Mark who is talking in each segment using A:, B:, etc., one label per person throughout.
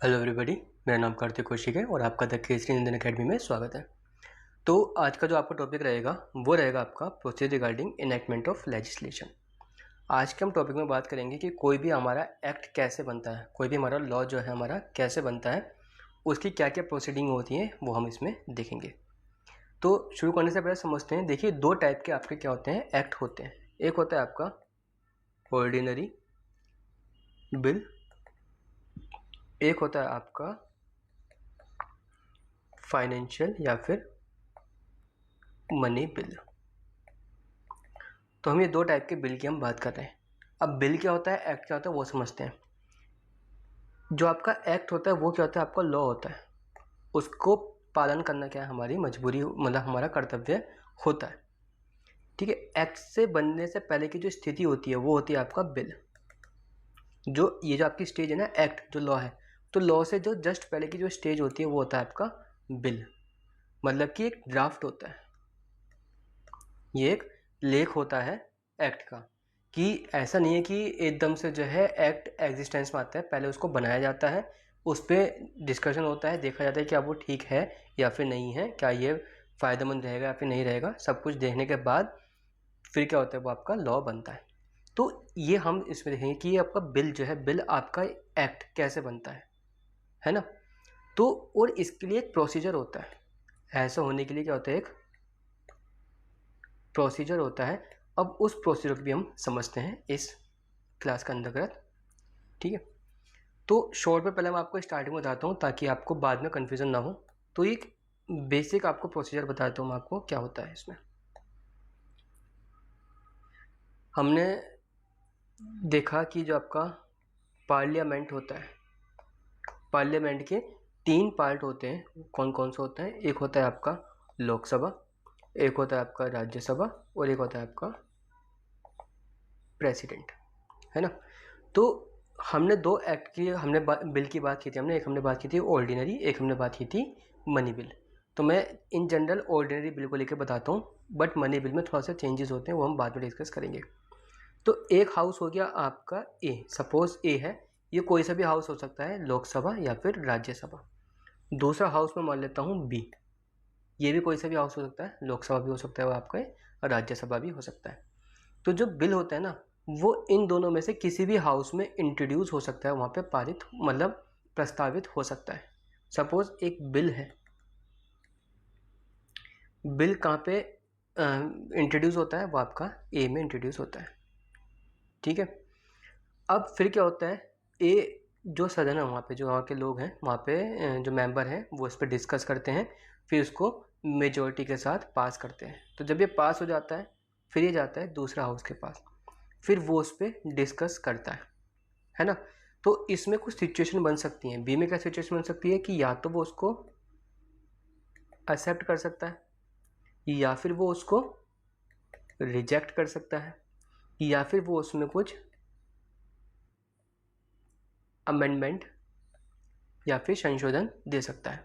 A: Hello everybody, मेरा नाम कार्तिक कौशिक है और आपका द केसरी इंडियन अकेडमी में स्वागत है। तो आज का जो आपका टॉपिक रहेगा वो रहेगा आपका procedure regarding enactment of legislation. आज के हम टॉपिक में बात करेंगे कि कोई भी हमारा एक्ट कैसे बनता है, कोई भी हमारा लॉ जो है हमारा कैसे बनता है, उसकी क्या क्या प्रोसीडिंग होती है वो हम इसमें देखेंगे। तो शुरू करने से पहले समझते हैं। देखिए, दो टाइप के आपके क्या होते हैं, एक्ट होते हैं। एक होता है आपका ऑर्डिनरी बिल, एक होता है आपका फाइनेंशियल या फिर मनी बिल। तो हम ये दो टाइप के बिल की हम बात कर रहे हैं। अब बिल क्या होता है, एक्ट क्या होता है, वो समझते हैं। जो आपका एक्ट होता है वो क्या होता है, आपका लॉ होता है। उसको पालन करना क्या है, हमारी मजबूरी, मतलब हमारा कर्तव्य होता है। ठीक है। एक्ट से बनने से पहले की जो स्थिति होती है वो होती है आपका बिल। जो ये जो आपकी स्टेज है ना, एक्ट जो लॉ है, तो लॉ से जो जस्ट पहले की जो स्टेज होती है वो होता है आपका बिल। मतलब कि एक ड्राफ्ट होता है, ये एक लेख होता है एक्ट का। कि ऐसा नहीं है कि एकदम से जो है एक्ट एग्जिस्टेंस में आता है, पहले उसको बनाया जाता है, उस पर डिस्कशन होता है, देखा जाता है क्या वो ठीक है या फिर नहीं है, क्या ये फ़ायदेमंद रहेगा या फिर नहीं रहेगा। सब कुछ देखने के बाद फिर क्या होता है, वो आपका लॉ बनता है। तो ये हम इसमें देखेंगे कि ये आपका बिल जो है, बिल आपका एक्ट कैसे बनता है ना। तो और इसके लिए एक प्रोसीजर होता है। ऐसा होने के लिए क्या होता है, एक प्रोसीजर होता है। अब उस प्रोसीजर को भी हम समझते हैं इस क्लास के अंतर्गत। ठीक है। तो शॉर्ट में पहले मैं आपको स्टार्टिंग में बताता हूँ ताकि आपको बाद में कन्फ्यूज़न ना हो। तो एक बेसिक आपको प्रोसीजर बताता हूँ मैं आपको क्या होता है इसमें। हमने देखा कि जो आपका पार्लियामेंट होता है, पार्लियामेंट के तीन पार्ट होते हैं। कौन कौन से होते हैं? एक होता है आपका लोकसभा, एक होता है आपका राज्यसभा और एक होता है आपका प्रेसिडेंट, है ना। तो हमने दो एक्ट की हमने बिल की बात की थी। एक हमने बात की थी ऑर्डिनरी, एक हमने बात की थी मनी बिल। तो मैं इन जनरल ऑर्डिनरी बिल को लेकर बताता हूँ, बट मनी बिल में थोड़ा सा चेंजेस होते हैं, वो हम बाद में डिस्कस करेंगे। तो एक हाउस हो गया आपका ए, सपोज ए है, ये कोई सा भी हाउस हो सकता है, लोकसभा या फिर राज्यसभा। दूसरा हाउस में मान लेता हूँ बी, ये भी कोई सा भी हाउस हो सकता है, लोकसभा भी हो सकता है वो आपका, और राज्यसभा भी हो सकता है। तो जो बिल होता है ना, वो इन दोनों में से किसी भी हाउस में इंट्रोड्यूस हो सकता है, वहाँ पे पारित मतलब प्रस्तावित हो सकता है। सपोज एक बिल है, बिल कहाँ पे इंट्रोड्यूस होता है, वो आपका ए में इंट्रोड्यूस होता है। ठीक है। अब फिर क्या होता है, ए जो सदन है, वहाँ पे जो वहाँ के लोग हैं, वहाँ पे जो मेंबर हैं, वो इस पर डिस्कस करते हैं, फिर उसको मेजोरिटी के साथ पास करते हैं। तो जब ये पास हो जाता है, फिर ये जाता है दूसरा हाउस के पास, फिर वो उस पर डिस्कस करता है ना। तो इसमें कुछ सिचुएशन बन सकती हैं। बी में क्या सिचुएशन बन सकती है कि या तो वो उसको एक्सेप्ट कर सकता है, या फिर वो उसको रिजेक्ट कर सकता है, या फिर वो उसमें कुछ अमेंडमेंट या फिर संशोधन दे सकता है।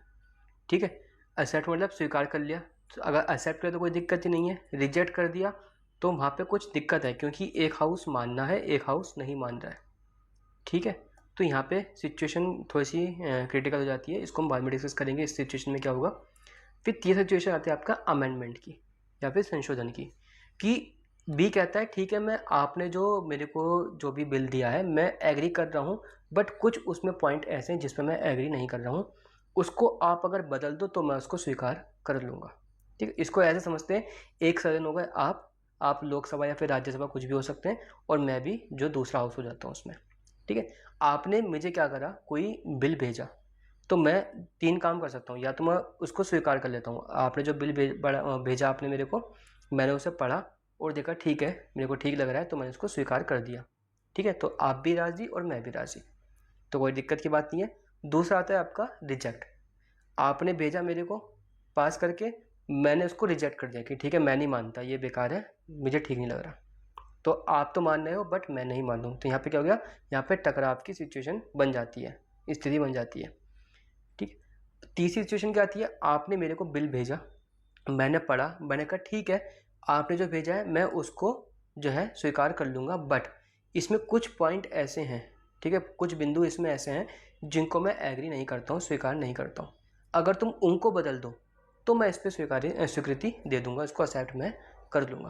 A: ठीक है। एक्सेप्ट मतलब स्वीकार कर लिया, तो अगर एक्सेप्ट किया तो कोई दिक्कत ही नहीं है। रिजेक्ट कर दिया तो वहाँ पे कुछ दिक्कत है, क्योंकि एक हाउस मानना है, एक हाउस नहीं मान रहा है। ठीक है। तो यहाँ पे सिचुएशन थोड़ी सी क्रिटिकल हो जाती है, इसको हम बाद में डिस्कस करेंगे इस सिचुएशन में क्या होगा। फिर तीसरी सिचुएशन आती है आपका अमेंडमेंट की या फिर संशोधन की, कि बी कहता है ठीक है, मैं आपने जो मेरे को जो भी बिल दिया है मैं एग्री कर रहा हूँ, बट कुछ उसमें पॉइंट ऐसे हैं जिस पर मैं एग्री नहीं कर रहा हूँ, उसको आप अगर बदल दो तो मैं उसको स्वीकार कर लूँगा। ठीक है। इसको ऐसे समझते हैं, एक सदन हो गए आप लोकसभा या फिर राज्यसभा कुछ भी हो सकते हैं, और मैं भी जो दूसरा हाउस हो जाता हूँ उसमें। ठीक है। आपने मुझे क्या करा, कोई बिल भेजा, तो मैं तीन काम कर सकता हूँ। या तो मैं उसको स्वीकार कर लेता हूँ, आपने जो बिल भेजा आपने मेरे को, मैंने उसे पढ़ा और देखा ठीक है, मेरे को ठीक लग रहा है, तो मैंने उसको स्वीकार कर दिया। ठीक है। तो आप भी राज़ी और मैं भी राज़ी, तो कोई दिक्कत की बात नहीं है। दूसरा आता है आपका रिजेक्ट। आपने भेजा मेरे को पास करके, मैंने उसको रिजेक्ट कर दिया कि ठीक है, मैं नहीं मानता, ये बेकार है, मुझे ठीक नहीं लग रहा। तो आप तो मान रहे हो बट मैं नहीं मान रहा हूँ, तो यहाँ पे क्या हो गया, यहाँ पे टकराव की सिचुएशन बन जाती है, स्थिति बन जाती है। ठीक है। तीसरी सिचुएशन क्या आती है, आपने मेरे को बिल भेजा, मैंने पढ़ा, मैंने कहा ठीक है, आपने जो भेजा है मैं उसको जो है स्वीकार कर लूँगा, बट इसमें कुछ पॉइंट ऐसे हैं ठीक है, कुछ बिंदु इसमें ऐसे हैं जिनको मैं एग्री नहीं करता हूँ, स्वीकार नहीं करता हूँ। अगर तुम उनको बदल दो तो मैं इस पर स्वीकृति दे दूंगा, इसको एक्सेप्ट मैं कर लूँगा।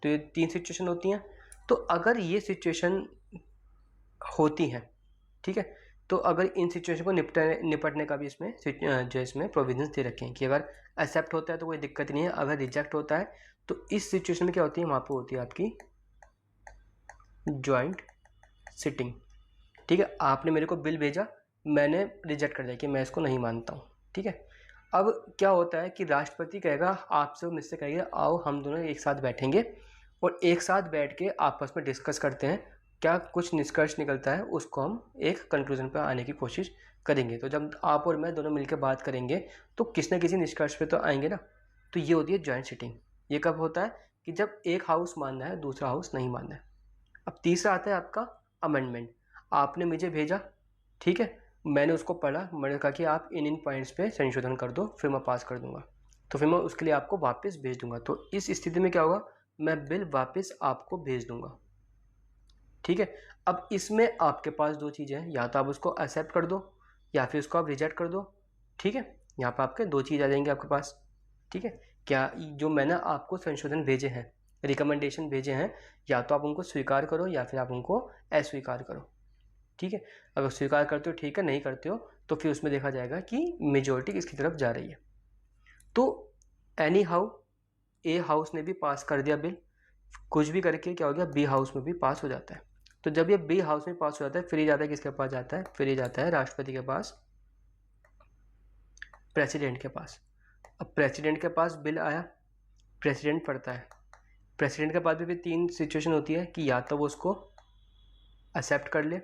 A: तो ये 3 सिचुएशन होती हैं। तो अगर ये सिचुएशन होती हैं, ठीक है, तो अगर इन सिचुएशन को निपटने का भी इसमें जो इसमें प्रोविजंस दे रखे हैं कि अगर एक्सेप्ट होता है तो कोई दिक्कत नहीं है, अगर रिजेक्ट होता है तो इस सिचुएशन में क्या होती है, वहाँ पे होती है आपकी जॉइंट सिटिंग। ठीक है, आपने मेरे को बिल भेजा, मैंने रिजेक्ट कर दिया कि मैं इसको नहीं मानता हूँ। ठीक है, अब क्या होता है कि राष्ट्रपति कहेगा आपसे, मुझसे कहेगा आओ हम दोनों एक साथ बैठेंगे और एक साथ बैठ के आपस में डिस्कस करते हैं, क्या कुछ निष्कर्ष निकलता है उसको हम एक कंक्लूजन पर आने की कोशिश करेंगे। तो जब आप और मैं दोनों मिलकर बात करेंगे तो किसी न किसी निष्कर्ष पे तो आएंगे ना। तो ये होती है जॉइंट सिटिंग। ये कब होता है कि जब एक हाउस मानना है दूसरा हाउस नहीं मानना है। अब तीसरा आता है आपका अमेंडमेंट। आपने मुझे भेजा, ठीक है, मैंने उसको पढ़ा, मैंने कहा कि आप इन पॉइंट्स पे संशोधन कर दो, फिर मैं पास कर दूंगा, तो फिर मैं उसके लिए आपको वापस भेज दूंगा। तो इस स्थिति में क्या होगा, मैं बिल वापस आपको भेज दूंगा। ठीक है, अब इसमें आपके पास दो चीज़ें हैं, या तो आप उसको एक्सेप्ट कर दो या फिर उसको आप रिजेक्ट कर दो। ठीक है, यहाँ पर आपके दो चीज़ आ जाएंगे आपके पास। ठीक है, क्या जो मैंने आपको संशोधन भेजे हैं, रिकमेंडेशन भेजे हैं, या तो आप उनको स्वीकार करो या फिर आप उनको अस्वीकार करो। ठीक है, अगर स्वीकार करते हो ठीक है, नहीं करते हो तो फिर उसमें देखा जाएगा कि मेजोरिटी किसकी तरफ जा रही है। तो एनी हाउ ए हाउस ने भी पास कर दिया बिल, कुछ भी करके क्या हो गया, बी हाउस में भी पास हो जाता है। तो जब ये बी हाउस में पास हो जाता है फिर ये जाता है किसके पास जाता है, फिर ये जाता है राष्ट्रपति के पास, प्रेसिडेंट के पास। अब प्रेसिडेंट के पास बिल आया, प्रेसिडेंट पढ़ता है। प्रेसिडेंट के पास भी 3 सिचुएशन होती है कि या तो वो उसको एक्सेप्ट कर ले,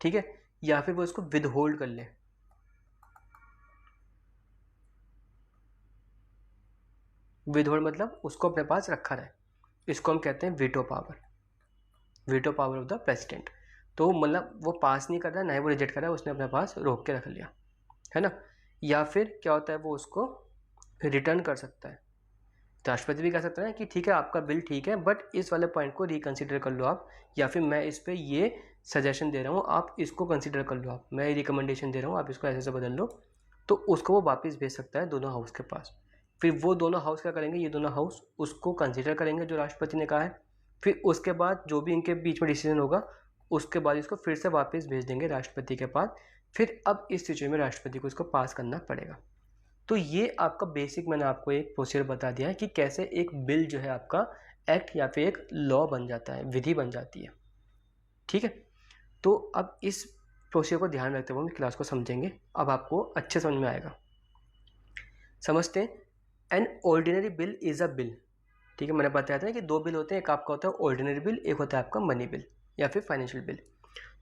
A: ठीक है, या फिर वो उसको विदहोल्ड कर ले। विदहोल्ड मतलब उसको अपने पास रखा रहे, इसको हम कहते हैं veto power, veto power of the president. तो मतलब वो पास नहीं कर रहा है, ना ही वो रिजेक्ट कर रहा है, उसने अपने पास रोक के रख लिया, है ना। या फिर क्या होता है, वो उसको रिटर्न कर सकता है। राष्ट्रपति भी कह सकता है कि ठीक है आपका बिल ठीक है, बट इस वाले पॉइंट को रिकंसिडर कर लो आप, या फिर मैं इस पे ये सजेशन दे रहा हूँ आप इसको कंसिडर कर लो, आप मैं रिकमेंडेशन दे रहा हूँ आप इसको ऐसे बदल लो। तो उसको वो वापस भेज सकता है दोनों हाउस के पास। फिर वो दोनों हाउस क्या करेंगे, ये दोनों हाउस उसको कंसिडर करेंगे जो राष्ट्रपति ने कहा है, फिर उसके बाद जो भी इनके बीच में डिसीजन होगा उसके बाद इसको फिर से वापस भेज देंगे राष्ट्रपति के पास। फिर अब इस सिचुएशन में राष्ट्रपति को इसको पास करना पड़ेगा। तो ये आपका बेसिक मैंने आपको एक प्रोसीजर बता दिया है कि कैसे एक बिल जो है आपका एक्ट या फिर एक लॉ बन जाता है, विधि बन जाती है। ठीक है, तो अब इस प्रोसीजर को ध्यान रखते हुए हम क्लास को समझेंगे, अब आपको अच्छे समझ में आएगा। समझते हैं, N ordinary bill is a bill. ठीक है, मैंने बताया था कि 2 बिल होते हैं, एक आपका होता है ऑर्डिनरी बिल, एक होता है आपका मनी बिल या फिर फाइनेंशियल बिल।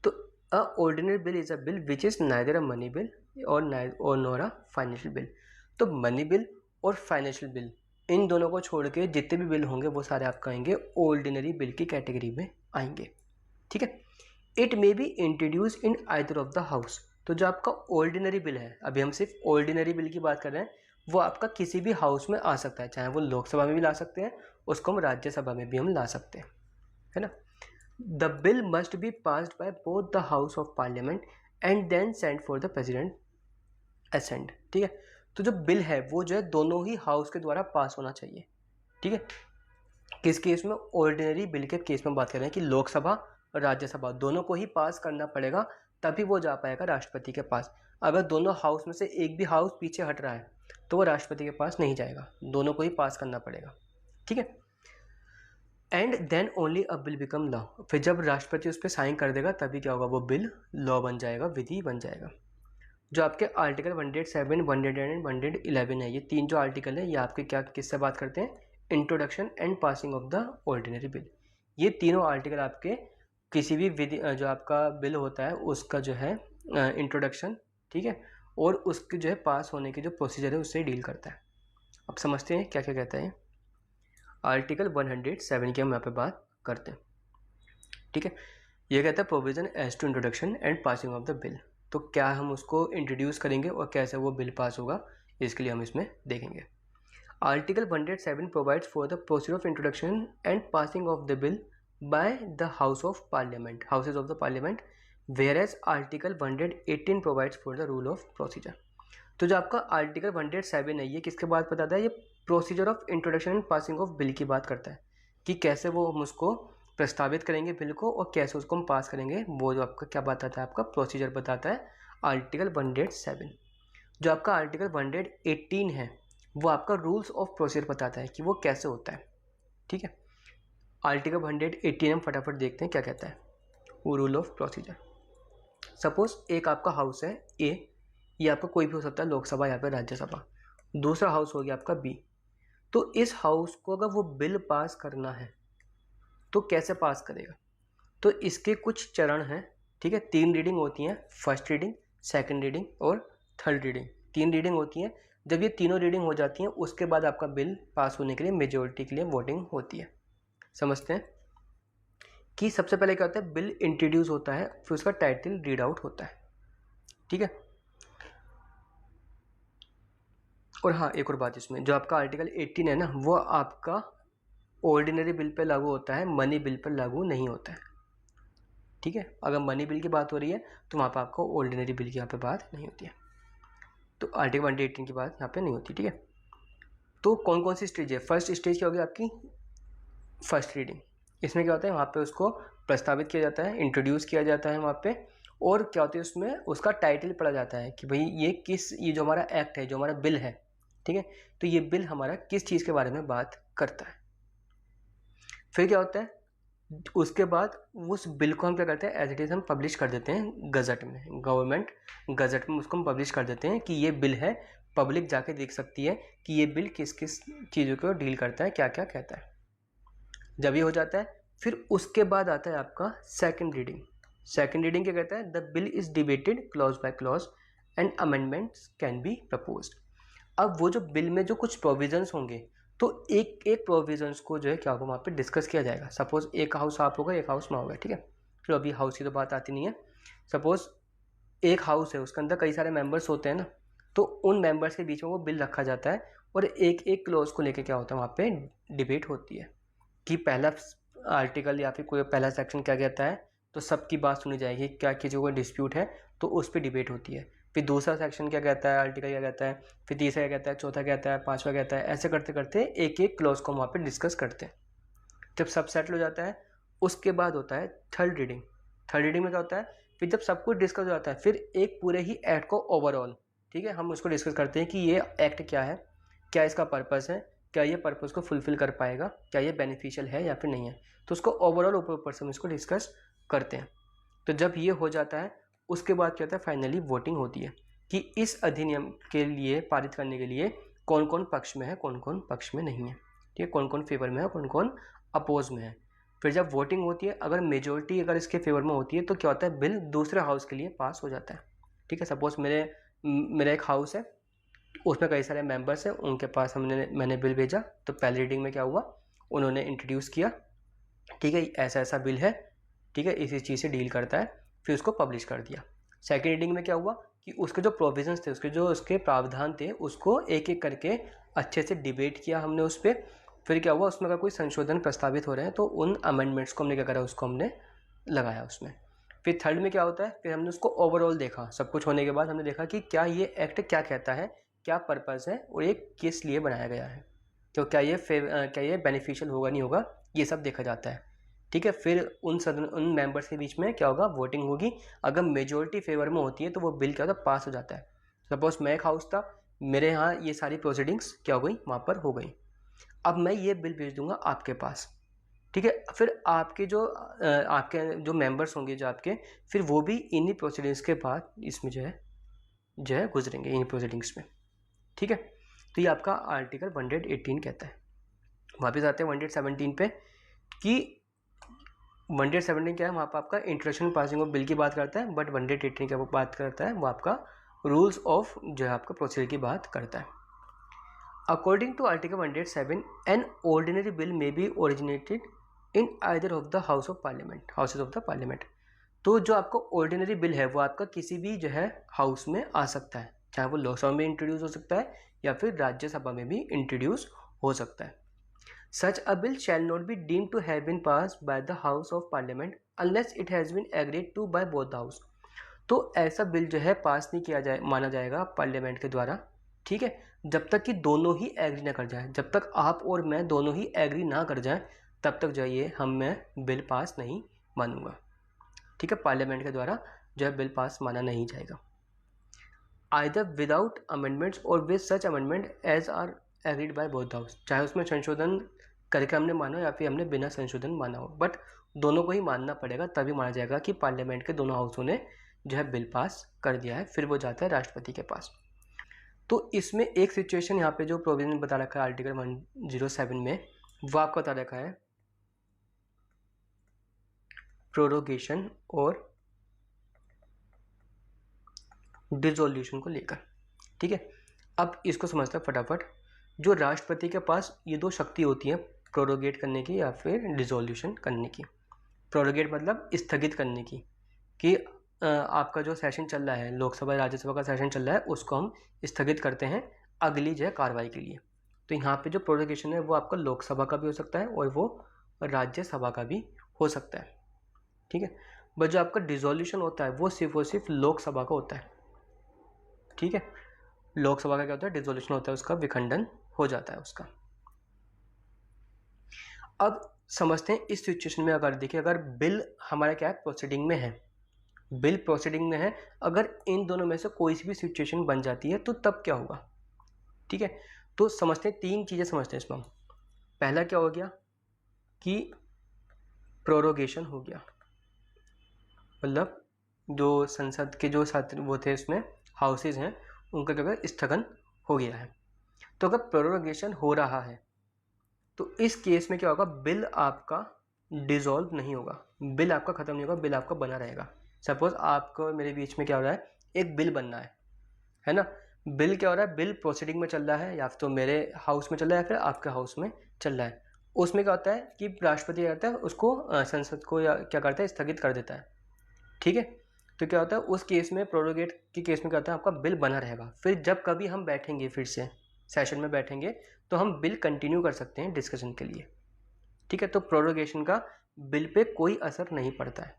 A: तो a ordinary bill is a bill which is neither a money bill और नॉर अ फाइनेंशियल बिल। तो मनी बिल और फाइनेंशियल बिल, इन दोनों को छोड़ के जितने भी बिल होंगे वो सारे आपका आएंगे ऑर्डिनरी बिल की कैटेगरी में आएंगे। ठीक है, it may be introduce in either of the house. तो जो आपका ऑर्डिनरी बिल है, अभी हम सिर्फ ऑर्डिनरी बिल की बात कर रहे हैं, वो आपका किसी भी हाउस में आ सकता है, चाहे वो लोकसभा में भी ला सकते हैं, उसको हम राज्यसभा में भी हम ला सकते हैं, है ना। The bill must be passed by both the house of parliament and then send for the president assent. ठीक है, तो जो बिल है वो जो है दोनों ही हाउस के द्वारा पास होना चाहिए। ठीक है, किस केस में, ऑर्डिनरी बिल के केस में बात कर रहे हैं कि लोकसभा और राज्यसभा दोनों को ही पास करना पड़ेगा, तभी वो जा पाएगा राष्ट्रपति के पास। अगर दोनों हाउस में से एक भी हाउस पीछे हट रहा है तो वो राष्ट्रपति के पास नहीं जाएगा, दोनों को ही पास करना पड़ेगा। ठीक है, and then only a bill become law. फिर जब राष्ट्रपति उस पर साइन कर देगा तभी क्या होगा, वो बिल लॉ बन जाएगा, विधि बन जाएगा। जो आपके आर्टिकल 107, 100 एंड 111 है, ये 3 जो आर्टिकल है ये आपके क्या किससे बात करते हैं, introduction and passing of the ordinary bill. ये तीनों आर्टिकल आपके किसी भी विधि जो आपका बिल होता है उसका जो है इंट्रोडक्शन, ठीक है, और उसके जो है पास होने के जो प्रोसीजर है उससे डील करता है। अब समझते हैं क्या क्या कहता है आर्टिकल 107 की हम यहाँ पे बात करते हैं। ठीक है, ये कहता है provision as to introduction and passing of the bill. तो क्या हम उसको इंट्रोड्यूस करेंगे और कैसे वो बिल पास होगा, इसके लिए हम इसमें देखेंगे। Article 107 provides for the procedure of introduction and passing of the bill by the house of parliament, houses of the parliament whereas आर्टिकल 118 provides for the rule of procedure. तो जो आपका आर्टिकल 107 है ये किसके बात बताता है, ये procedure of introduction and passing of bill की बात करता है कि कैसे वो हम उसको प्रस्तावित करेंगे बिल को और कैसे उसको हम पास करेंगे, वो जो आपका क्या बताता है, आपका प्रोसीजर बताता है आर्टिकल 107। जो आपका आर्टिकल 118 है वो आपका रूल्स ऑफ प्रोसीजर बताता है कि वो कैसे होता है। ठीक है, आर्टिकल 118 हम फटाफट देखते हैं क्या कहता है वो रूल ऑफ प्रोसीजर। सपोज एक आपका हाउस है ए, ये आपका कोई भी हो सकता है, लोकसभा या फिर राज्यसभा। दूसरा हाउस हो गया आपका बी। तो इस हाउस को अगर वो बिल पास करना है तो कैसे पास करेगा, तो इसके कुछ चरण हैं। ठीक है, 3 रीडिंग होती हैं, फर्स्ट रीडिंग, सेकंड रीडिंग और थर्ड रीडिंग। 3 रीडिंग होती हैं। जब ये तीनों रीडिंग हो जाती हैं उसके बाद आपका बिल पास होने के लिए मेजोरिटी के लिए वोटिंग होती है। समझते हैं कि सबसे पहले क्या होता है, बिल इंट्रोड्यूस होता है, फिर उसका टाइटल रीड आउट होता है। ठीक है, और हाँ एक और बात, इसमें जो आपका आर्टिकल 18 है ना वो आपका ऑर्डिनरी बिल पे लागू होता है, मनी बिल पर लागू नहीं होता है। ठीक है, अगर मनी बिल की बात हो रही है तो वहाँ पर आपको ऑर्डिनरी बिल की यहाँ पे बात नहीं होती है। तो आर्टिकल 118 की बात यहाँ पे नहीं होती। ठीक है, तो कौन कौन सी स्टेज है, फर्स्ट स्टेज क्या होगी आपकी, फर्स्ट रीडिंग। इसमें क्या होता है, वहाँ पे उसको प्रस्तावित किया जाता है, इंट्रोड्यूस किया जाता है वहाँ पे, और क्या होता है उसमें उसका टाइटल पढ़ा जाता है कि भाई ये जो हमारा एक्ट है, जो हमारा बिल है, ठीक है, तो ये बिल हमारा किस चीज़ के बारे में बात करता है। फिर क्या होता है, उसके बाद उस बिल को हम क्या करते हैं, एज इट इज़ हम पब्लिश कर देते हैं गज़ट में, गवर्नमेंट गज़ट में उसको हम पब्लिश कर देते हैं कि ये बिल है, पब्लिक जाके देख सकती है कि ये बिल किस किस चीज़ों को डील करता है, क्या क्या कहता है। जब ये हो जाता है फिर उसके बाद आता है आपका सेकंड रीडिंग। सेकंड रीडिंग क्या कहता है, the bill is debated clause by clause and amendments can be proposed. अब वो जो बिल में जो कुछ प्रोविजंस होंगे तो एक एक प्रोविजंस को जो है क्या होगा वहाँ पे डिस्कस किया जाएगा। सपोज एक हाउस आप होगा, एक हाउस में होगा। ठीक है, चलो अभी हाउस की तो बात आती नहीं है। सपोज एक हाउस है, उसके अंदर कई सारे मेंबर्स होते हैं ना, तो उन मेंबर्स के बीच में वो बिल रखा जाता है और एक एक क्लॉज को लेकर क्या होता है वहाँ पे डिबेट होती है कि पहला आर्टिकल या फिर कोई पहला सेक्शन क्या कहता है, तो सबकी बात सुनी जाएगी, क्या किसी को डिस्प्यूट है तो उस पर डिबेट होती है। फिर दूसरा सेक्शन क्या कहता है, आर्टिकल क्या कहता है, फिर तीसरा क्या कहता है, चौथा कहता है, पांचवा कहता है, ऐसे करते करते एक एक क्लॉज को हम वहाँ पे डिस्कस करते हैं। जब सब सेटल हो जाता है उसके बाद होता है थर्ड रीडिंग। थर्ड रीडिंग में क्या होता है, फिर जब सब कुछ डिस्कस हो जाता है फिर एक पूरे ही एक्ट को ओवरऑल, ठीक है, हम उसको डिस्कस करते हैं कि ये एक्ट क्या है, क्या इसका पर्पस है, क्या ये पर्पस को फुलफिल कर पाएगा, क्या ये बेनिफिशियल है या फिर नहीं है, तो उसको ओवरऑल ऊपर से हम इसको डिस्कस करते हैं। तो जब ये हो जाता है उसके बाद क्या होता है, फाइनली वोटिंग होती है कि इस अधिनियम के लिए पारित करने के लिए कौन कौन पक्ष में है, कौन कौन पक्ष में नहीं है। ठीक है, कौन कौन फेवर में है, कौन कौन अपोज में है। फिर जब वोटिंग होती है, अगर मेजोरिटी अगर इसके फेवर में होती है तो क्या होता है, बिल दूसरे हाउस के लिए पास हो जाता है। ठीक है, सपोज मेरा एक हाउस है, उसमें कई सारे मेंबर्स हैं, उनके पास मैंने बिल भेजा, तो पहली रीडिंग में क्या हुआ, उन्होंने इंट्रोड्यूस किया, ठीक है, ऐसा ऐसा बिल है, ठीक है, इसी चीज़ से डील करता है, फिर उसको पब्लिश कर दिया। सेकेंड रीडिंग में क्या हुआ कि उसके जो प्रोविजंस थे, उसके प्रावधान थे, उसको एक एक करके अच्छे से डिबेट किया हमने उस पर। फिर क्या हुआ, उसमें अगर कोई संशोधन प्रस्तावित हो रहे हैं तो उन अमेंडमेंट्स को हमने क्या करा, उसको हमने लगाया उसमें। फिर थर्ड में क्या होता है, फिर हमने उसको ओवरऑल देखा, सब कुछ होने के बाद हमने देखा कि क्या ये एक्ट क्या कहता है, क्या पर्पस है और ये किस लिए बनाया गया है, तो क्या ये बेनिफिशियल होगा नहीं होगा, ये सब देखा जाता है। ठीक है, फिर उन मेंबर्स के बीच में क्या होगा, वोटिंग होगी। अगर मेजोरिटी फेवर में होती है तो वो बिल क्या होता है, पास हो जाता है। सपोज मैं एक हाउस था, मेरे यहाँ ये सारी प्रोसीडिंग्स क्या हो गई, वहाँ पर हो गई। अब मैं ये बिल भेज दूंगा आपके पास, ठीक है, फिर आपके जो मेंबर्स होंगे जो आपके, फिर वो भी इन्हीं प्रोसीडिंग्स के बाद इसमें जो है गुजरेंगे इन्हीं प्रोसीडिंग्स में। ठीक है, तो ये आपका आर्टिकल 118 कहता है। वापस आते हैं 117 पे कि 117 क्या है, वहाँ पर आपका इंट्रोडक्शन पासिंग ऑफ बिल की बात करता है, बट 118 क्या बात करता है, वो आपका रूल्स ऑफ जो है आपका प्रोसीजर की बात करता है। According to article 107 an ordinary bill may be originated in either of the house of parliament, houses of the parliament. तो जो आपका ऑर्डिनरी बिल है वो आपका किसी भी जो है हाउस में आ सकता है, चाहे वो लोकसभा में इंट्रोड्यूस हो सकता है या फिर राज्यसभा में भी इंट्रोड्यूस हो सकता है। Such a bill shall not be deemed to have been passed by the house of parliament unless it has been agreed to by both the house. तो ऐसा बिल जो है पास नहीं किया माना जाएगा पार्लियामेंट के द्वारा, ठीक है, जब तक कि दोनों ही एग्री ना कर जाए। जब तक आप और मैं दोनों ही एग्री ना कर जाएं तब तक जो है मैं बिल पास नहीं मानूंगा, ठीक है। पार्लियामेंट के द्वारा जो है बिल पास माना नहीं जाएगा। आइदर विदाउट अमेंडमेंट्स और with such amendment as are agreed by both house, चाहे उसमें संशोधन करके हमने माना या फिर हमने बिना संशोधन माना हो, बट दोनों को ही मानना पड़ेगा, तभी माना जाएगा कि पार्लियामेंट के दोनों हाउसों ने जो है बिल पास कर दिया है। फिर वो जाता है राष्ट्रपति के पास। तो इसमें एक सिचुएशन यहाँ पे जो प्रोविजन बता रखा है आर्टिकल 107 में, वो आपको बता रखा है प्रोरोगेशन और डिसोल्यूशन को लेकर, ठीक है। अब इसको समझते हैं फटाफट। जो राष्ट्रपति के पास ये दो शक्ति होती है, प्रोरोगेट करने की या फिर डिसोल्यूशन करने की। प्रोरोगेट मतलब स्थगित करने की, कि आपका जो सेशन चल रहा है, लोकसभा राज्यसभा का सेशन चल रहा है, उसको हम स्थगित करते हैं अगली जो है कार्रवाई के लिए। तो यहाँ पे जो प्रोरोगेशन है वो आपका लोकसभा का भी हो सकता है और वो राज्यसभा का भी हो सकता है, ठीक है। बट जो आपका डिसोल्यूशन होता है वो सिर्फ और सिर्फ लोकसभा का होता है, ठीक है। लोकसभा का क्या होता है, डिसोल्यूशन होता है, उसका विखंडन हो जाता है उसका। अब समझते हैं इस सिचुएशन में, अगर देखिए अगर बिल हमारा क्या है प्रोसीडिंग में है, बिल प्रोसीडिंग में है, अगर इन दोनों में से कोई सी भी सिचुएशन बन जाती है तो तब क्या होगा, ठीक है। तो समझते हैं, तीन चीज़ें समझते हैं इसमें। पहला क्या हो गया कि प्रोरोगेशन हो गया, मतलब जो संसद के जो साथ वो थे इसमें हाउसेज हैं उनका क्या स्थगन हो गया है। तो अगर प्रोरोगेशन हो रहा है तो इस केस में क्या होगा, बिल आपका डिसॉल्व नहीं होगा, बिल आपका ख़त्म नहीं होगा, बिल आपका बना रहेगा। सपोज आपको मेरे बीच में क्या हो रहा है, एक बिल बनना है ना। बिल क्या हो रहा है, बिल प्रोसीडिंग में चल रहा है, या तो मेरे हाउस में चल रहा है या फिर आपके हाउस में चल रहा है। उसमें क्या होता है कि राष्ट्रपति क्या करता है, उसको संसद को या क्या करता है, स्थगित कर देता है, ठीक है। तो क्या होता है उस केस में, प्रोरोगेट के केस में क्या होता है, आपका बिल बना रहेगा। फिर जब कभी हम बैठेंगे, फिर से सेशन में बैठेंगे, तो हम बिल कंटिन्यू कर सकते हैं डिस्कशन के लिए, ठीक है। तो प्रोरोगेशन का बिल पे कोई असर नहीं पड़ता है,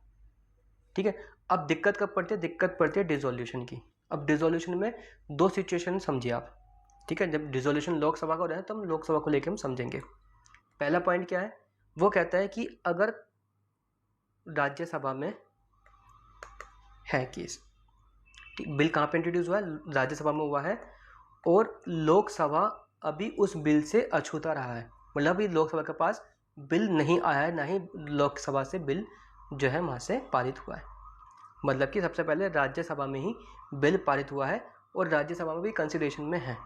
A: ठीक है। अब दिक्कत कब पड़ती है, दिक्कत पड़ती है डिसोल्यूशन की। अब डिसोल्यूशन में दो सिचुएशन समझिए आप, ठीक है। जब डिसोल्यूशन लोकसभा का हो रहा है तो हम लोकसभा को लेकर हम समझेंगे। पहला पॉइंट क्या है, वो कहता है कि अगर राज्यसभा में है केस, बिल कहाँ पे इंट्रोड्यूस हुआ है, राज्यसभा में हुआ है, और लोकसभा अभी उस बिल से अछूता रहा है, मतलब अभी लोकसभा के पास बिल नहीं आया है, ना ही लोकसभा से बिल जो है वहाँ से पारित हुआ है। मतलब कि सबसे पहले राज्यसभा में ही बिल पारित हुआ है और राज्यसभा में भी कंसिडरेशन में है।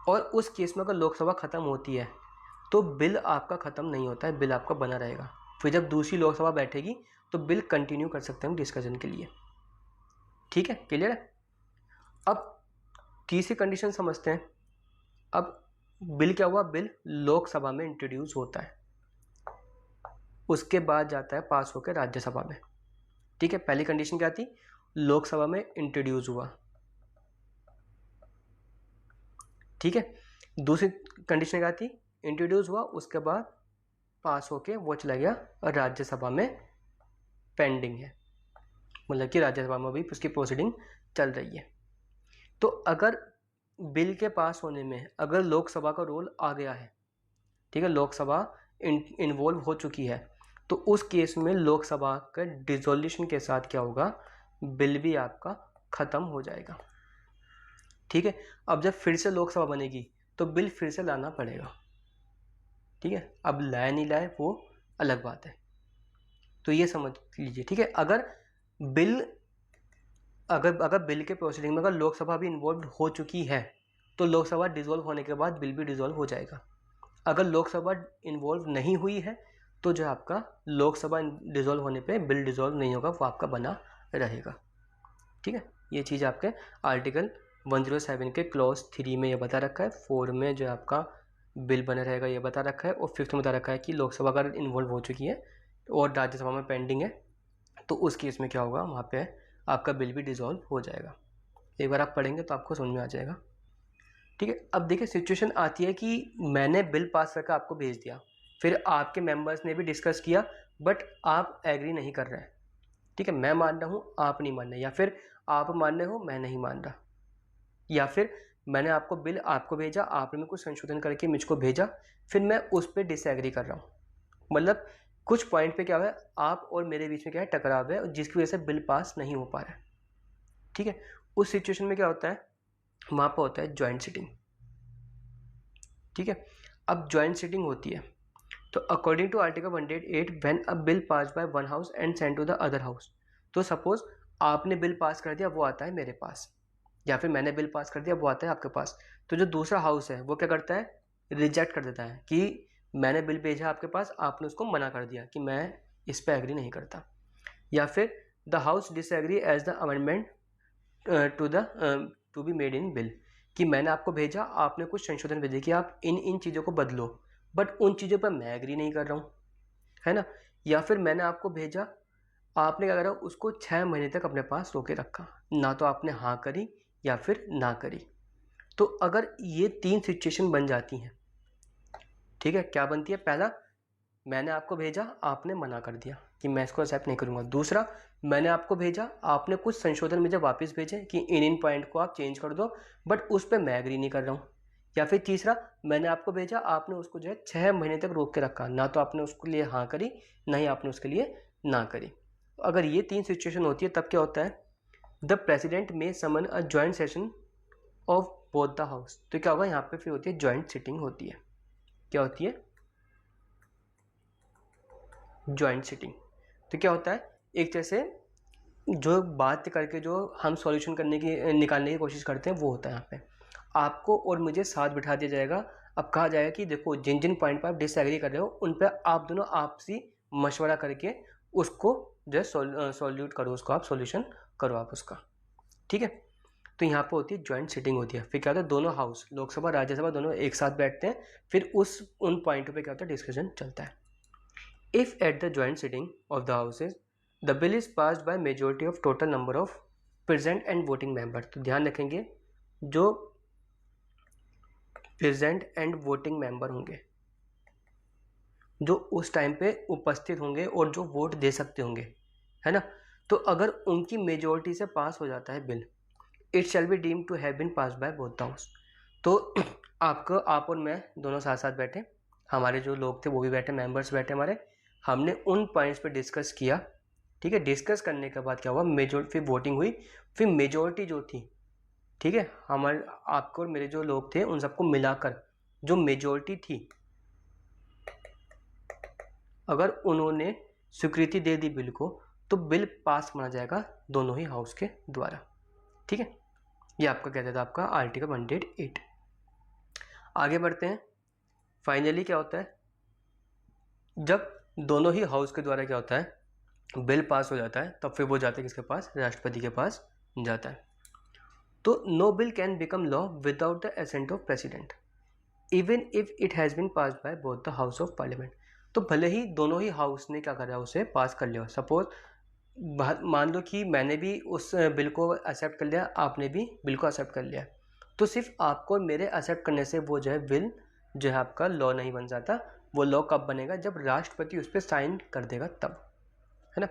A: और उस केस में अगर लोकसभा ख़त्म होती है तो बिल आपका ख़त्म नहीं होता है, बिल आपका बना रहेगा। फिर जब दूसरी लोकसभा बैठेगी तो बिल कंटिन्यू कर सकते हैं डिस्कशन के लिए, ठीक है, क्लियर है। अब तीसरी कंडीशन समझते हैं। अब बिल क्या हुआ, बिल लोकसभा में इंट्रोड्यूस होता है, उसके बाद जाता है पास होकर राज्यसभा में, ठीक है। पहली कंडीशन क्या थी, लोकसभा में इंट्रोड्यूस हुआ, ठीक है। दूसरी कंडीशन क्या थी, इंट्रोड्यूस हुआ, उसके बाद पास होके वो चला गया राज्यसभा में पेंडिंग है, मतलब कि राज्यसभा में भी उसकी प्रोसीडिंग चल रही है। तो अगर बिल के पास होने में अगर लोकसभा का रोल आ गया है, ठीक है, लोकसभा इन्वॉल्व हो चुकी है, तो उस केस में लोकसभा के डिसोल्यूशन के साथ क्या होगा, बिल भी आपका ख़त्म हो जाएगा, ठीक है। अब जब फिर से लोकसभा बनेगी तो बिल फिर से लाना पड़ेगा, ठीक है। अब लाए नहीं लाए वो अलग बात है, तो ये समझ लीजिए, ठीक है। अगर बिल के प्रोसीडिंग में अगर लोकसभा भी इन्वॉल्व हो चुकी है तो लोकसभा डिसॉल्व होने के बाद बिल भी डिसॉल्व हो जाएगा। अगर लोकसभा इन्वॉल्व नहीं हुई है तो जो आपका लोकसभा डिसॉल्व होने पे बिल डिसॉल्व नहीं होगा, वो आपका बना रहेगा, ठीक है। ये चीज़ आपके आर्टिकल 107 के क्लॉज 3 में ये बता रखा है, 4 में जो आपका बिल बना रहेगा ये बता रखा है, और 5th में बता रखा है कि लोकसभा अगर इन्वॉल्व हो चुकी है और राज्यसभा में पेंडिंग है तो उस केस में क्या होगा, वहाँ पे आपका बिल भी डिसॉल्व हो जाएगा। एक बार आप पढ़ेंगे तो आपको समझ में आ जाएगा, ठीक है। अब देखिए सिचुएशन आती है कि मैंने बिल पास करके आपको भेज दिया, फिर आपके मेंबर्स ने भी डिस्कस किया, बट आप एग्री नहीं कर रहे हैं, ठीक है, मैं मान रहा हूँ आप नहीं मान रहे, या फिर आप मान रहे हो मैं नहीं मान रहा, या फिर मैंने आपको बिल आपको भेजा, आपने कुछ संशोधन करके मुझको भेजा, फिर मैं उस पर डिसएग्री कर रहा हूँ, मतलब कुछ पॉइंट पे क्या है आप और मेरे बीच में क्या है टकराव है, जिसकी वजह से बिल पास नहीं हो पा रहा है, ठीक है। उस सिचुएशन में क्या होता है, वहाँ पर होता है ज्वाइंट सिटिंग, ठीक है। अब ज्वाइंट सिटिंग होती है तो according to article 108 when a bill pass by one house and send to the other house, तो सपोज आपने बिल पास कर दिया वो आता है मेरे पास, या फिर मैंने बिल पास कर दिया वो आता है आपके पास, तो जो दूसरा हाउस है वो क्या करता है, रिजेक्ट कर देता है कि मैंने बिल भेजा आपके पास, आपने उसको मना कर दिया कि मैं इस पर एग्री नहीं करता, या फिर the house disagree as the amendment to be made in bill, कि मैंने आपको भेजा, आपने कुछ संशोधन भेजे कि आप इन चीज़ों को बदलो, बट उन चीज़ों पर मैं एग्री नहीं कर रहा हूँ, है ना। या फिर मैंने आपको भेजा, आपने क्या करा, उसको 6 महीने तक अपने पास रोके रखा, ना तो आपने हाँ करी या फिर ना करी। तो अगर ये 3 सिचुएशन बन जाती हैं, ठीक है, क्या बनती है, पहला मैंने आपको भेजा, आपने मना कर दिया कि मैं इसको एक्सेप्ट नहीं करूँगा, दूसरा मैंने आपको भेजा, आपने कुछ संशोधन मुझे वापस भेजे कि इन पॉइंट को आप चेंज कर दो, बट उस पर मैं एग्री नहीं कर रहा हूँ, या फिर तीसरा मैंने आपको भेजा, आपने उसको जो है 6 महीने तक रोक के रखा, ना तो आपने उसके लिए हाँ करी, ना ही आपने उसके लिए ना करी। अगर ये 3 सिचुएशन होती है तब क्या होता है, the president may summon a joint session of both the house, तो क्या होगा यहाँ पे फिर होती है ज्वाइंट सिटिंग होती है, क्या होती है, ज्वाइंट सिटिंग। तो क्या होता है, एक तरह से जो बात करके जो हम सॉल्यूशन करने की निकालने की कोशिश करते हैं वो होता है यहाँ पे, आपको और मुझे साथ बिठा दिया जाएगा, अब कहा जाएगा कि देखो जिन जिन पॉइंट पर आप डिसएग्री कर रहे हो उन पर आप दोनों आपसी मशवरा करके उसको जो है सॉल्यूट करो, उसको आप सॉल्यूशन करो आप उसका, ठीक है। तो यहाँ पर होती है ज्वाइंट सिटिंग होती है, फिर क्या होता है दोनों हाउस लोकसभा राज्यसभा दोनों एक साथ बैठते हैं, फिर उन पॉइंटों पे क्या होता है डिस्कशन चलता है। If at the joint sitting of the houses the bill is passed by majority of total number of present and voting member, तो ध्यान रखेंगे जो प्रेजेंट एंड वोटिंग मेंबर होंगे, जो उस टाइम पे उपस्थित होंगे और जो वोट दे सकते होंगे, है ना, तो अगर उनकी मेजोरिटी से पास हो जाता है bill, it shall be deemed to have been pass by both the house, तो आप और मैं दोनों साथ साथ बैठे, हमारे जो लोग थे वो भी बैठे, मेंबर्स बैठे हमारे, हमने उन पॉइंट्स पे डिस्कस किया, ठीक है। डिस्कस करने के बाद क्या हुआ, मेजोरिटी फिर वोटिंग हुई, फिर मेजोरिटी जो थी, ठीक है, हमारे आपको और मेरे जो लोग थे उन सबको मिलाकर जो मेजोरिटी थी, अगर उन्होंने स्वीकृति दे दी बिल को, तो बिल पास माना जाएगा दोनों ही हाउस के द्वारा, ठीक है। ये आपका कहता था आपका आर्टिकल 108। आगे बढ़ते हैं। फाइनली क्या होता है, जब दोनों ही हाउस के द्वारा क्या होता है बिल पास हो जाता है, तब फिर वो जाता है किसके पास, राष्ट्रपति के पास जाता है। तो no bill can become law without the assent of president even if it has been pass by both the house of parliament, तो भले ही दोनों ही हाउस ने क्या करा उसे पास कर लिया, सपोज मान लो कि मैंने भी उस बिल को एक्सेप्ट कर लिया, आपने भी बिल को एक्सेप्ट कर लिया, तो सिर्फ आपको मेरे एक्सेप्ट करने से वो जो है बिल जो है आपका लॉ नहीं बन जाता, वो लॉ कब बनेगा, जब राष्ट्रपति उस पर साइन कर देगा तब, है ना।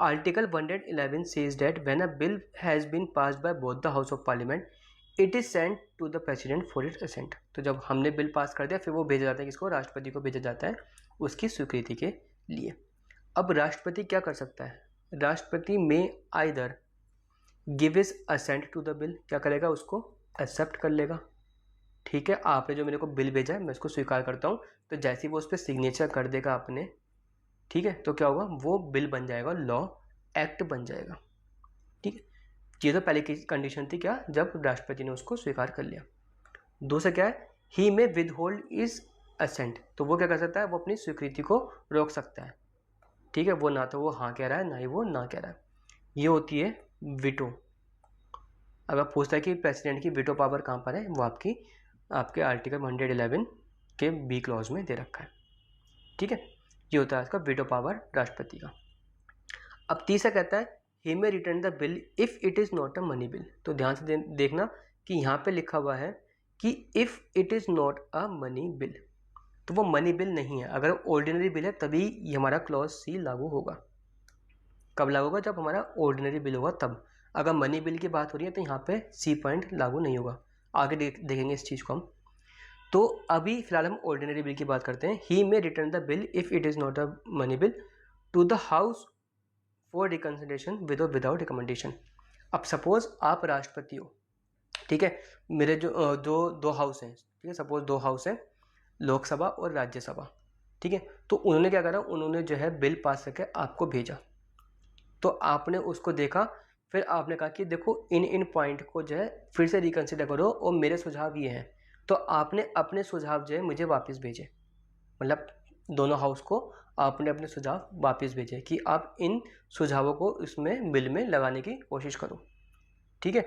A: Article 111 says that when a bill has been passed by both the house of parliament it is sent to the president for its assent, तो जब हमने बिल पास कर दिया फिर वो भेजा जाता है किसको, राष्ट्रपति को भेजा जाता है उसकी स्वीकृति के लिए। अब राष्ट्रपति क्या कर सकता है, राष्ट्रपति में either give is assent to the bill, क्या करेगा उसको एक्सेप्ट कर लेगा, ठीक है, आपने जो मेरे को बिल भेजा है मैं उसको स्वीकार करता हूँ, तो जैसे ही वो उस पर सिग्नेचर कर देगा आपने, ठीक है, तो क्या होगा वो बिल बन जाएगा, लॉ एक्ट बन जाएगा, ठीक है। ये तो पहले की कंडीशन थी क्या, जब राष्ट्रपति ने उसको स्वीकार कर लिया। दूसरा क्या है, ही में विद होल्ड इज असेंट, तो वो क्या कर सकता है, वो अपनी स्वीकृति को रोक सकता है, ठीक है, वो ना तो वो हाँ कह रहा है ना ही वो ना कह रहा है, ये होती है विटो। अगर पूछता है कि प्रेसिडेंट की विटो पावर कहाँ पर है, वो आपके आर्टिकल 111 के बी क्लॉज में दे रखा है, ठीक है, ये होता है इसका विटो पावर राष्ट्रपति का। अब तीसरा कहता है he may return the bill if it is not a money bill, तो ध्यान से देखना कि यहाँ पे लिखा हुआ है कि if it is not a money bill, तो वो मनी बिल नहीं है। अगर ऑर्डिनरी बिल है तभी ये हमारा क्लॉज सी लागू होगा। कब लागू होगा? जब हमारा ऑर्डिनरी बिल होगा तब। अगर मनी बिल की बात हो रही है तो यहाँ पे सी पॉइंट लागू नहीं होगा। आगे देखेंगे इस चीज़ को हम। तो अभी फिलहाल हम ऑर्डिनरी बिल की बात करते हैं। He may return the bill if it is not a money bill to the house for reconsideration with और विदाउट रिकमेंडेशन। अब सपोज आप राष्ट्रपति हो, ठीक है, मेरे जो दो हाउस हैं, ठीक है, सपोज 2 हाउस हैं, लोकसभा और राज्यसभा, ठीक है। तो उन्होंने क्या करा, उन्होंने जो है बिल पास करके आपको भेजा, तो आपने उसको देखा, फिर आपने कहा कि देखो इन पॉइंट को जो है फिर से रिकन्सिडर करो और मेरे सुझाव ये हैं। तो आपने अपने सुझाव जो है मुझे वापस भेजे, मतलब दोनों हाउस को आपने अपने सुझाव वापस भेजे कि आप इन सुझावों को इसमें बिल में लगाने की कोशिश करो, ठीक है।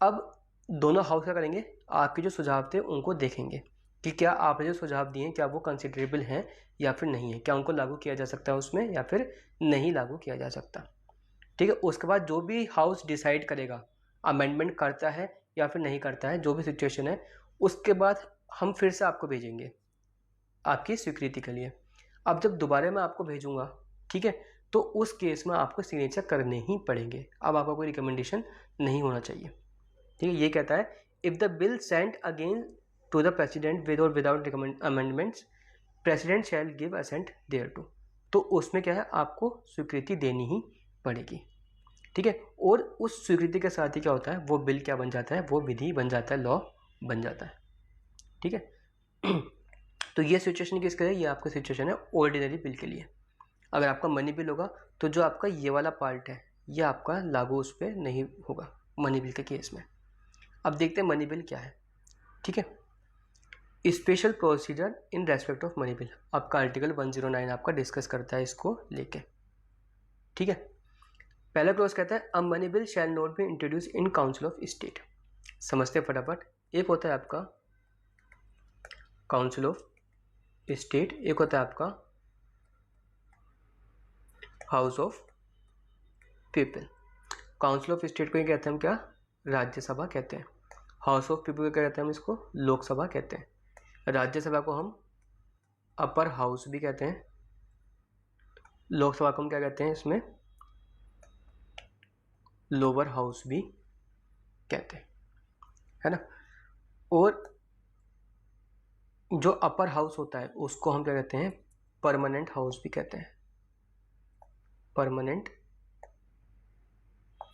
A: अब दोनों हाउस क्या करेंगे, आपके जो सुझाव थे उनको देखेंगे कि क्या आपने जो सुझाव दिए क्या वो कंसिडरेबल हैं या फिर नहीं है, क्या उनको लागू किया जा सकता है उसमें या फिर नहीं लागू किया जा सकता, ठीक है। उसके बाद जो भी हाउस डिसाइड करेगा अमेंडमेंट करता है या फिर नहीं करता है, जो भी सिचुएशन है, उसके बाद हम फिर से आपको भेजेंगे आपकी स्वीकृति के लिए। अब जब दोबारा मैं आपको भेजूंगा, ठीक है, तो उस केस में आपको सिग्नेचर करने ही पड़ेंगे। अब आपका कोई रिकमेंडेशन नहीं होना चाहिए, ठीक है। ये कहता है if the bill sent again to the president with और without amendments president shall give assent thereto. तो उसमें क्या है, आपको स्वीकृति देनी ही पड़ेगी, ठीक है। और उस स्वीकृति के साथ ही क्या होता है, वो बिल क्या बन जाता है, वो विधि बन जाता है, लॉ बन जाता है, ठीक है। तो ये सिचुएशन किसका है, ये आपका सिचुएशन है ऑर्डिनरी बिल के लिए। अगर आपका मनी बिल होगा तो जो आपका ये वाला पार्ट है ये आपका लागू उस पर नहीं होगा मनी बिल के केस में। अब देखते हैं मनी बिल क्या है, ठीक है। Special procedure in respect of money bill, आपका आर्टिकल 109 आपका डिस्कस करता है इसको लेके, ठीक है। पहला क्लॉज कहता है अ money bill shall not be introduce in council of state. समझते हैं फटाफट। एक होता है आपका काउंसिल ऑफ स्टेट, एक होता है आपका house of people. Council of state को ये कहते हैं हम क्या, राज्यसभा कहते हैं। हाउस ऑफ पीपल को क्या कहते हैं हम, इसको लोकसभा कहते हैं। राज्यसभा को हम अपर हाउस भी कहते हैं, लोकसभा को हम क्या कहते हैं, इसमें लोअर हाउस भी कहते हैं, है ना। और जो अपर हाउस होता है उसको हम क्या कहते हैं, परमानेंट हाउस भी कहते हैं, परमानेंट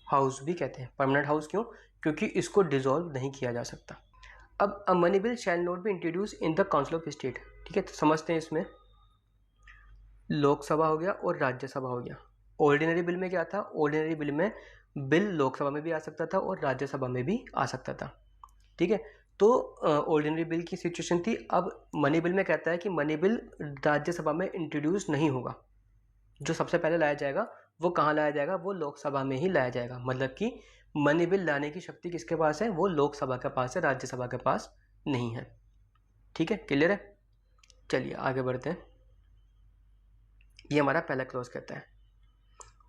A: हाउस भी कहते हैं। परमानेंट हाउस क्यों, क्योंकि इसको डिसॉल्व नहीं किया जा सकता। अब अ money bill shall not be introduce in the council of state, ठीक है। तो समझते हैं इसमें लोकसभा हो गया और राज्यसभा हो गया। ऑर्डिनरी बिल में क्या था, ऑर्डिनरी बिल में बिल लोकसभा में भी आ सकता था और राज्यसभा में भी आ सकता था, ठीक है। तो ऑर्डिनरी बिल की सिचुएशन थी। अब मनी बिल में कहता है कि मनी बिल राज्यसभा में इंट्रोड्यूस नहीं होगा, जो सबसे पहले लाया जाएगा वो कहाँ लाया जाएगा, वो लोकसभा में ही लाया जाएगा। मतलब कि मनी बिल लाने की शक्ति किसके पास है, वो लोकसभा के पास है, राज्यसभा के पास नहीं है, ठीक है। क्लियर है, चलिए आगे बढ़ते हैं। ये हमारा पहला क्लॉज कहता है।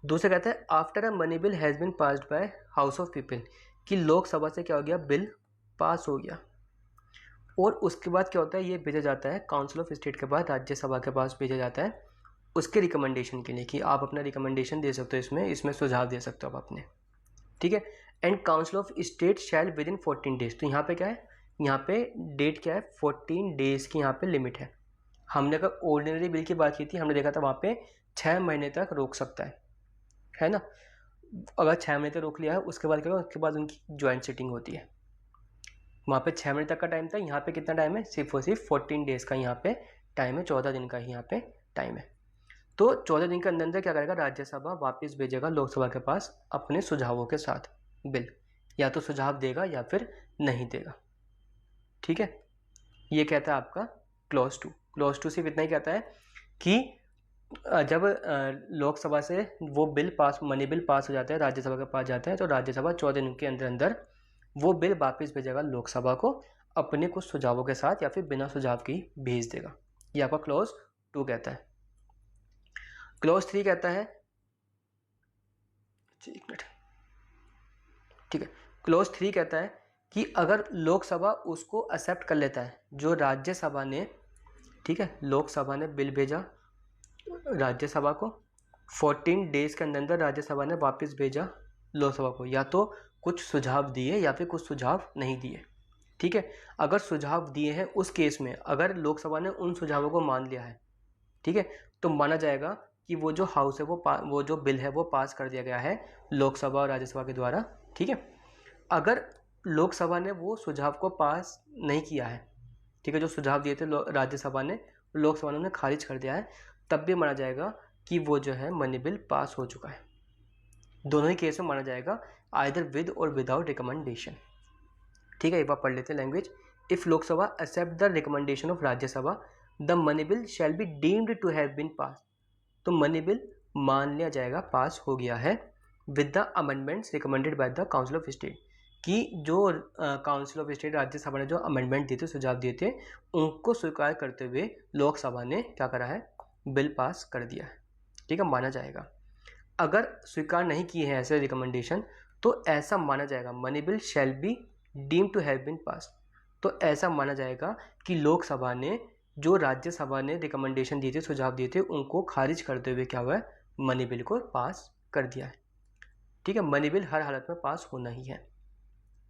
A: दूसरा कहता है after a money bill has been passed by house of people, कि लोकसभा से क्या हो गया, बिल पास हो गया और उसके बाद क्या होता है, ये भेजा जाता है काउंसिल ऑफ स्टेट के बाद राज्यसभा के पास भेजा जाता है उसके रिकमेंडेशन के लिए, कि आप अपना रिकमेंडेशन दे सकते हो, इसमें सुझाव दे सकते हो आप अपने, ठीक है। And council of state shall with in 14 days. तो यहाँ पे क्या है, यहाँ पे डेट क्या है, 14 डेज की यहाँ पे लिमिट है। हमने अगर ऑर्डिनरी बिल की बात की थी, हमने देखा था वहाँ पे 6 महीने तक रोक सकता है ना। अगर 6 महीने तक रोक लिया है उसके बाद क्या होगा, उसके बाद उनकी ज्वाइंट सिटिंग होती है। वहाँ पे 6 महीने तक का टाइम था, यहाँ पे कितना टाइम है, सिर्फ और सिर्फ 14 डेज का यहाँ पे टाइम है, 14 दिन का ही यहाँ पे टाइम है। तो 14 दिन के अंदर अंदर क्या करेगा, राज्यसभा वापस भेजेगा लोकसभा के पास अपने सुझावों के साथ बिल, या तो सुझाव देगा या फिर नहीं देगा, ठीक है। ये कहता है आपका क्लॉज 2। क्लॉज 2 सिर्फ इतना ही कहता है कि जब लोकसभा से वो bill pass, money bill pass हो जाता है, राज्यसभा के पास जाता है, तो राज्यसभा 14 दिन के अंदर अंदर वो बिल वापस भेजेगा लोकसभा को अपने कुछ सुझावों के साथ, या फिर बिना सुझाव के ही भेज देगा। ये आपका क्लॉज 2 कहता है। क्लॉज 3 कहता है, एक मिनट, ठीक है। क्लॉज 3 कहता है कि अगर लोकसभा उसको एक्सेप्ट कर लेता है, जो राज्यसभा ने ठीक है, लोकसभा ने बिल भेजा राज्यसभा को, 14 डेज के अंदर अंदर राज्यसभा ने वापस भेजा लोकसभा को, या तो कुछ सुझाव दिए या फिर कुछ सुझाव नहीं दिए। ठीक है, अगर सुझाव दिए हैं उस केस में अगर लोकसभा ने उन सुझावों को मान लिया है, ठीक है, तो माना जाएगा कि वो जो हाउस है वो जो बिल है वो पास कर दिया गया है लोकसभा और राज्यसभा के द्वारा। ठीक है, अगर लोकसभा ने वो सुझाव को पास नहीं किया है, ठीक है, जो सुझाव दिए थे राज्यसभा ने, लोकसभा ने उन्हें खारिज कर दिया है, तब भी माना जाएगा कि वो जो है मनी बिल पास हो चुका है। दोनों ही केस में माना जाएगा, आइदर विद और विदाउट रिकमेंडेशन। ठीक है, एक बार पढ़ लेते हैं language. If Lok Sabha accept the recommendation of Rajya Sabha the money bill shall be deemed to have been pass. तो मनी बिल मान लिया जाएगा पास हो गया है with the amendments recommended by the council of state, कि जो काउंसिल ऑफ स्टेट राज्यसभा ने जो अमेंडमेंट दिए थे, सुझाव दिए थे, उनको स्वीकार करते हुए लोकसभा ने क्या करा है, बिल पास कर दिया है। ठीक है, माना जाएगा। अगर स्वीकार नहीं किए हैं ऐसे रिकमेंडेशन तो ऐसा माना जाएगा money bill shall be deem to have been pass. तो ऐसा माना जाएगा कि लोकसभा ने जो राज्यसभा ने रिकमेंडेशन दिए थे, सुझाव दिए थे, उनको खारिज करते हुए क्या हुआ है, मनी बिल को पास कर दिया है। ठीक है, मनी बिल हर हालत में पास होना ही है।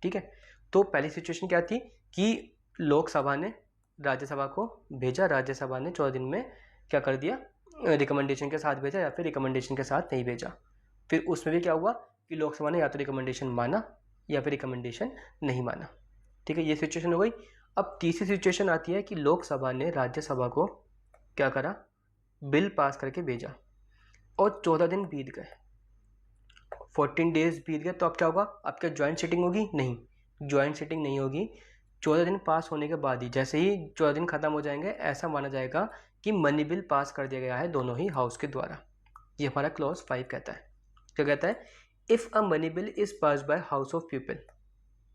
A: ठीक है, तो पहली सिचुएशन क्या थी कि लोकसभा ने राज्यसभा को भेजा, राज्यसभा ने 14 दिन में क्या कर दिया, रिकमेंडेशन के साथ भेजा या फिर रिकमेंडेशन के साथ नहीं भेजा। फिर उसमें भी क्या हुआ कि लोकसभा ने या तो रिकमेंडेशन माना या फिर रिकमेंडेशन नहीं माना। ठीक है, ये सिचुएशन हो गई। अब तीसरी सिचुएशन आती है कि लोकसभा ने राज्यसभा को क्या करा, बिल पास करके भेजा और 14 दिन बीत गए, 14 डेज बीत गए, तो अब क्या होगा, अब क्या ज्वाइंट सिटिंग होगी? नहीं, ज्वाइंट सिटिंग नहीं होगी। 14 दिन पास होने के बाद ही, जैसे ही 14 दिन खत्म हो जाएंगे, ऐसा माना जाएगा कि मनी बिल पास कर दिया गया है दोनों ही हाउस के द्वारा। ये हमारा क्लॉज 5 कहता है। क्या कहता है, if a money bill is pass by house of people,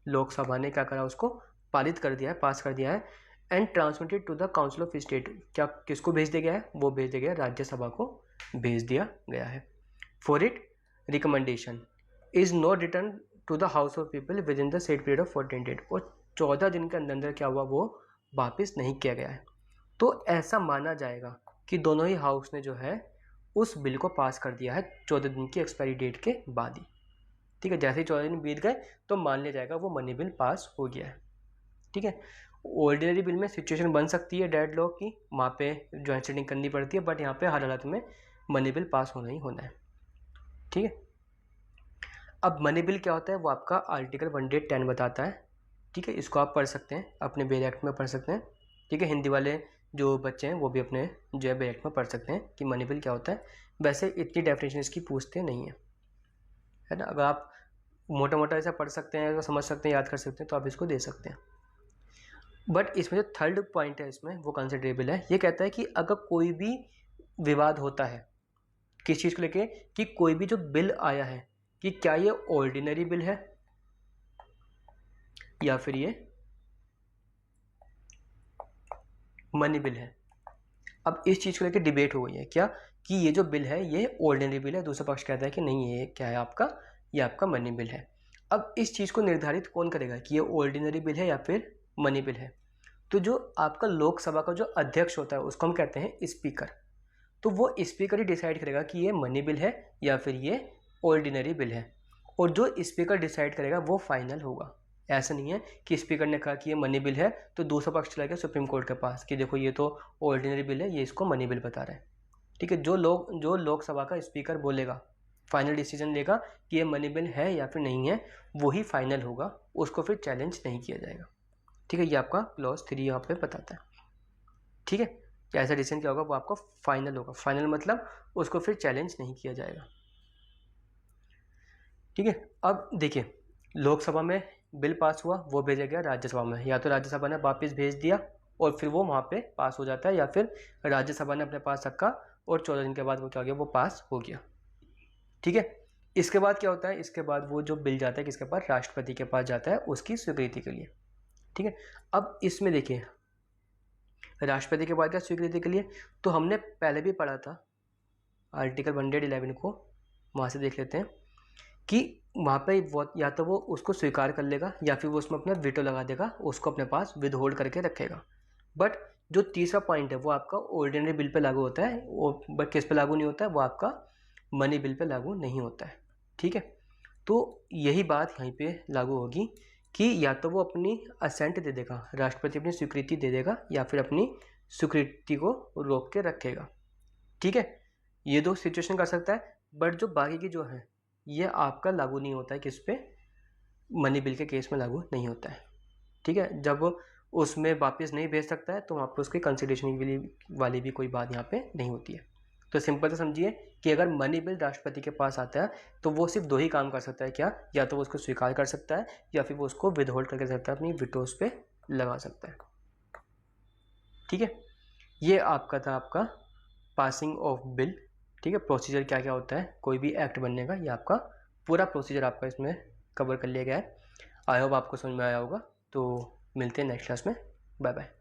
A: Lok Sabha ने क्या करा, उसको पारित कर दिया है, पास कर दिया है, and transmitted to the council of state, क्या किसको भेज दिया गया है, वो भेज दिया गया राज्यसभा को भेज दिया गया है। For it recommendation is not return to the house of people within the set period of 14 days, और 14 दिन के अंदर अंदर क्या हुआ, वो वापस नहीं किया गया है। तो ऐसा माना जाएगा कि दोनों ही हाउस ने जो है उस बिल को पास कर दिया है 14 दिन की एक्सपायरी डेट के बाद ही। ठीक है, जैसे ही 14 दिन बीत गए तो मान लिया जाएगा वो मनी बिल पास हो गया है। ठीक है, ऑर्डिनरी बिल में सिचुएशन बन सकती है डेड लॉक की, वहाँ पे ज्वाइंट सिटिंग करनी पड़ती है, बट यहाँ पे हर हालत में मनी बिल पास होना ही होना है। ठीक है, अब मनी बिल क्या होता है वो आपका आर्टिकल 110 बताता है। ठीक है, इसको आप पढ़ सकते हैं, अपने बेल एक्ट में पढ़ सकते हैं। ठीक है, हिंदी वाले जो बच्चे हैं वो भी अपने जो है बेल एक्ट में पढ़ सकते हैं कि मनी बिल क्या होता है। वैसे इतनी डेफिनेशन इसकी पूछते नहीं है ना। अगर आप मोटा मोटा ऐसा पढ़ सकते हैं, समझ सकते हैं, याद कर सकते हैं, तो आप इसको दे सकते हैं। बट इसमें जो थर्ड पॉइंट है इसमें वो कंसिडरेबल है। ये कहता है कि अगर कोई भी विवाद होता है किस चीज़ को लेके, कि कोई भी जो बिल आया है कि क्या ये ऑर्डिनरी बिल है या फिर ये मनी बिल है। अब इस चीज़ को लेकर डिबेट हो गई है क्या, कि ये जो बिल है ये ऑर्डिनरी बिल है, दूसरा पक्ष कहता है कि नहीं ये क्या है आपका, ये आपका मनी बिल है। अब इस चीज़ को निर्धारित कौन करेगा कि ये ऑर्डिनरी बिल है या फिर मनी बिल है? तो जो आपका लोकसभा का जो अध्यक्ष होता है उसको हम कहते हैं स्पीकर। तो वो स्पीकर ही डिसाइड करेगा कि ये मनी बिल है या फिर ये ऑर्डिनरी बिल है, और जो स्पीकर डिसाइड करेगा वो फाइनल होगा। ऐसा नहीं है कि स्पीकर ने कहा कि ये मनी बिल है तो दूसरा पक्ष चला गया सुप्रीम कोर्ट के पास कि देखो ये तो ऑर्डिनरी बिल है, ये इसको मनी बिल बता रहा है। ठीक है, जो लोकसभा का स्पीकर बोलेगा, फाइनल डिसीजन लेगा कि ये मनी बिल है या फिर नहीं है, वही फाइनल होगा, उसको फिर चैलेंज नहीं किया जाएगा। ठीक है, ये आपका क्लॉज 3 यहाँ पे बताता है। ठीक है, कि ऐसा डिसीजन क्या होगा वो आपका फाइनल होगा। फाइनल मतलब उसको फिर चैलेंज नहीं किया जाएगा। ठीक है, अब देखिए लोकसभा में बिल पास हुआ, वो भेजा गया राज्यसभा में, या तो राज्यसभा ने वापस भेज दिया और फिर वो वहाँ पे पास हो जाता है, या फिर राज्यसभा ने अपने पास रखा और 14 दिन के बाद वो क्या हो गया, वो पास हो गया। ठीक है, इसके बाद क्या होता है, इसके बाद वो जो बिल जाता है किसके पास, राष्ट्रपति के पास जाता है उसकी स्वीकृति के लिए। ठीक है, अब इसमें देखिए राष्ट्रपति के बाद क्या स्वीकृति के लिए, तो हमने पहले भी पढ़ा था आर्टिकल 111 को, वहाँ से देख लेते हैं कि वहाँ पे वो या तो वो उसको स्वीकार कर लेगा या फिर वो उसमें अपना वीटो लगा देगा, उसको अपने पास विद होल्ड करके रखेगा। बट जो तीसरा पॉइंट है वो आपका ऑर्डिनरी बिल पे लागू होता है, बट किस पे लागू नहीं होता है, वो आपका मनी बिल पे लागू नहीं होता है। ठीक है, तो यही बात यहीं पे लागू होगी कि या तो वो अपनी असेंट दे देगा, राष्ट्रपति अपनी स्वीकृति दे देगा, या फिर अपनी स्वीकृति को रोक के रखेगा। ठीक है, ये दो सिचुएशन कर सकता है, बट जो बाकी की जो है ये आपका लागू नहीं होता है, किस पे, मनी बिल के केस में लागू नहीं होता है। ठीक है, जब उसमें वापस नहीं भेज सकता है तो वहाँ पर उसकी कंसिडरेशन वाली भी कोई बात यहाँ पे नहीं होती है। तो सिंपल से समझिए कि अगर मनी बिल राष्ट्रपति के पास आता है तो वो सिर्फ दो ही काम कर सकता है, क्या, या तो वो उसको स्वीकार कर सकता है या फिर वो उसको विदहोल्ड करके सकता है, अपनी विटोज पे लगा सकता है। ठीक है, ये आपका था आपका पासिंग ऑफ बिल। ठीक है, प्रोसीजर क्या क्या होता है कोई भी एक्ट बनने का, ये आपका पूरा प्रोसीजर आपका इसमें कवर कर लिया गया है। आई होप आपको समझ में आया होगा। तो मिलते हैं नेक्स्ट क्लास में, बाय बाय।